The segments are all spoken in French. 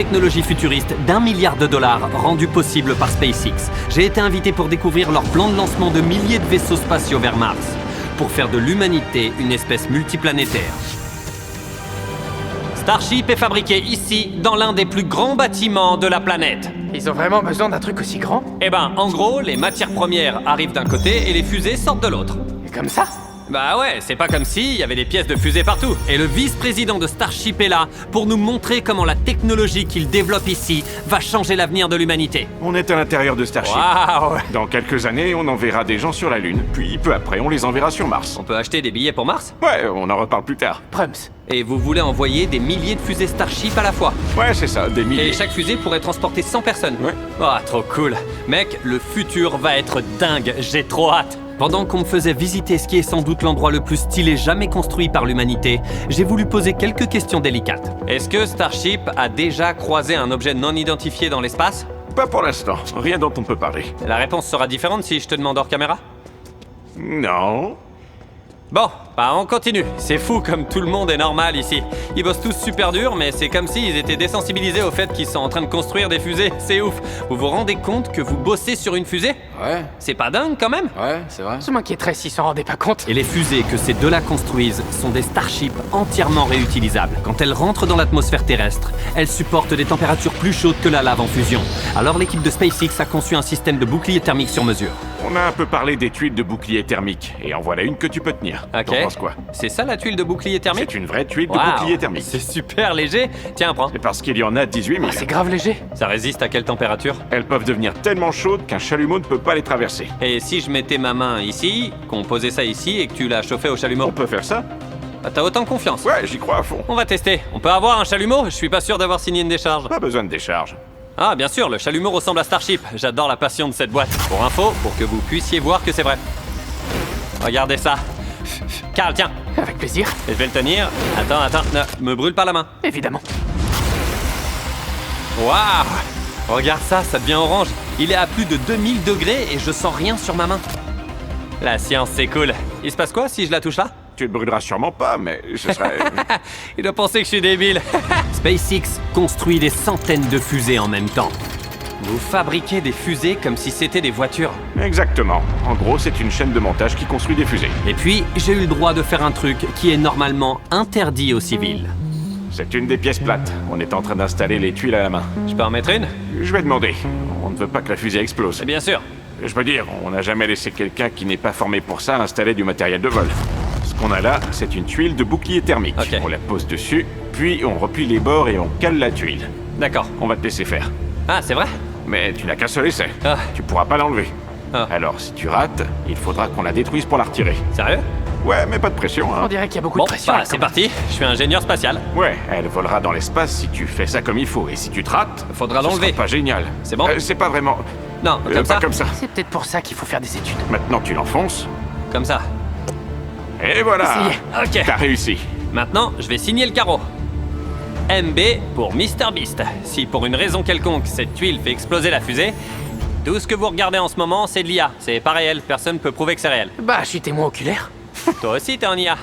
Technologie futuriste d'1 milliard de dollars rendue possible par SpaceX. J'ai été invité pour découvrir leur plan de lancement de milliers de vaisseaux spatiaux vers Mars, pour faire de l'humanité une espèce multiplanétaire. Starship est fabriqué ici, dans l'un des plus grands bâtiments de la planète. Ils ont vraiment besoin d'un truc aussi grand? Eh ben, en gros, les matières premières arrivent d'un côté et les fusées sortent de l'autre. Et comme ça? Bah ouais, c'est pas comme si y avait des pièces de fusée partout. Et le vice-président de Starship est là pour nous montrer comment la technologie qu'il développe ici va changer l'avenir de l'humanité. On est à l'intérieur de Starship. Waouh! Dans quelques années, on enverra des gens sur la Lune, puis peu après, on les enverra sur Mars. On peut acheter des billets pour Mars? Ouais, on en reparle plus tard. Prums. Et vous voulez envoyer des milliers de fusées Starship à la fois? Ouais, c'est ça, des milliers. Et chaque fusée pourrait transporter 100 personnes. Ouais. Ah, trop cool. Mec, le futur va être dingue, j'ai trop hâte. Pendant qu'on me faisait visiter ce qui est sans doute l'endroit le plus stylé jamais construit par l'humanité, j'ai voulu poser quelques questions délicates. Est-ce que Starship a déjà croisé un objet non identifié dans l'espace? Pas pour l'instant, rien dont on peut parler. La réponse sera différente si je te demande hors caméra? Non. Bon, bah on continue. C'est fou comme tout le monde est normal ici. Ils bossent tous super dur, mais c'est comme s'ils étaient désensibilisés au fait qu'ils sont en train de construire des fusées. C'est ouf. Vous vous rendez compte que vous bossez sur une fusée? Ouais, C'est pas dingue quand même? ouais, c'est vrai. Je m'inquiéterais s'ils s'en rendaient pas compte. Et les fusées que ces deux-là construisent sont des Starship entièrement réutilisables. Quand elles rentrent dans l'atmosphère terrestre, elles supportent des températures plus chaudes que la lave en fusion. Alors l'équipe de SpaceX a conçu un système de bouclier thermique sur mesure. On a un peu parlé des tuiles de bouclier thermique, et en voilà une que tu peux tenir. Ok. T'en penses quoi? C'est ça la tuile de bouclier thermique? C'est une vraie tuile de Waouh, bouclier thermique. c'est super léger. Tiens, prends. C'est parce qu'il y en a 18 000. Ah, c'est grave léger. Ça résiste à quelle température? Elles peuvent devenir tellement chaudes qu'un chalumeau ne peut pas les traverser. Et si je mettais ma main ici, qu'on posait ça ici et que tu la chauffais au chalumeau? On peut faire ça? Ah, t'as autant confiance? Ouais, j'y crois à fond. On va tester. On peut avoir un chalumeau? Je suis pas sûr d'avoir signé une décharge. Pas besoin de décharge. Ah, bien sûr, le chalumeau ressemble à Starship. J'adore la passion de cette boîte. Pour info, pour que vous puissiez voir que c'est vrai. Regardez ça. Carl, tiens. Avec plaisir. Et je vais le tenir. Attends, ne me brûle pas la main. Évidemment. Waouh! Regarde ça, ça devient orange. Il est à plus de 2000 degrés et je sens rien sur ma main. La science, c'est cool. Il se passe quoi si je la touche là? Tu te brûleras sûrement pas, mais ce serait... Il doit penser que je suis débile. SpaceX construit des centaines de fusées en même temps. Vous fabriquez des fusées comme si c'était des voitures. Exactement. En gros, c'est une chaîne de montage qui construit des fusées. Et puis, j'ai eu le droit de faire un truc qui est normalement interdit aux civils. C'est une des pièces plates. On est en train d'installer les tuiles à la main. Je peux en mettre une? Je vais demander. On ne veut pas que la fusée explose. Bien sûr. Je veux dire, on n'a jamais laissé quelqu'un qui n'est pas formé pour ça installer du matériel de vol. Ce qu'on a là, c'est une tuile de bouclier thermique. Ok. On la pose dessus, puis on replie les bords et on cale la tuile. D'accord. On va te laisser faire. Ah, c'est vrai? Mais tu n'as qu'un seul essai. Ah. Tu pourras pas l'enlever. Ah. Alors, si tu rates, il faudra qu'on la détruise pour la retirer. Sérieux? Ouais, mais pas de pression, On hein. dirait qu'il y a beaucoup Bon, de pression. bah, là, c'est quand même. parti. Je suis ingénieur spatial. Ouais, elle volera dans l'espace si tu fais ça comme il faut. Et si tu te rates, Faudra ce l'enlever. sera pas génial. C'est bon C'est pas vraiment... Non, comme pas ça. comme ça. C'est peut-être pour ça qu'il faut faire des études. Maintenant, tu l'enfonces. Comme ça. Et voilà. Essayez. Ok. T'as réussi. Maintenant, je vais signer le carreau. MB pour MrBeast. Si pour une raison quelconque, cette tuile fait exploser la fusée, tout ce que vous regardez en ce moment, c'est de l'IA. C'est pas réel, personne peut prouver que c'est réel. Bah, je suis témoin oculaire. Toi aussi, t'es en IA.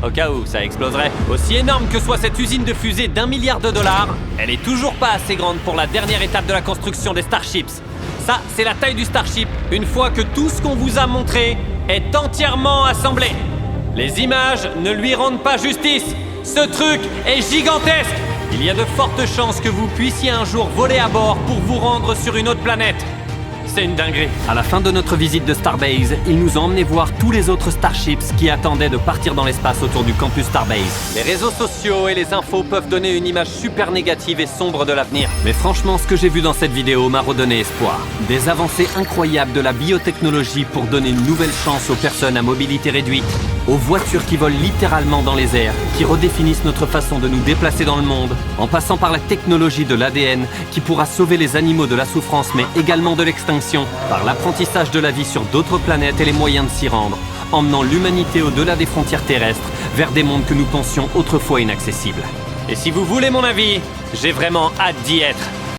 Au cas où ça exploserait. Aussi énorme que soit cette usine de fusée d'1 milliard de dollars, elle est toujours pas assez grande pour la dernière étape de la construction des Starships. Ça, c'est la taille du Starship, une fois que tout ce qu'on vous a montré est entièrement assemblé. Les images ne lui rendent pas justice. Ce truc est gigantesque. Il y a de fortes chances que vous puissiez un jour voler à bord pour vous rendre sur une autre planète. C'est une dinguerie. À la fin de notre visite de Starbase, ils nous ont emmenés voir tous les autres Starships qui attendaient de partir dans l'espace autour du campus Starbase. Les réseaux sociaux et les infos peuvent donner une image super négative et sombre de l'avenir. Mais franchement, ce que j'ai vu dans cette vidéo m'a redonné espoir. Des avancées incroyables de la biotechnologie pour donner une nouvelle chance aux personnes à mobilité réduite, aux voitures qui volent littéralement dans les airs, qui redéfinissent notre façon de nous déplacer dans le monde, en passant par la technologie de l'ADN qui pourra sauver les animaux de la souffrance mais également de l'extinction, par l'apprentissage de la vie sur d'autres planètes et les moyens de s'y rendre, emmenant l'humanité au-delà des frontières terrestres vers des mondes que nous pensions autrefois inaccessibles. Et si vous voulez mon avis, j'ai vraiment hâte d'y être.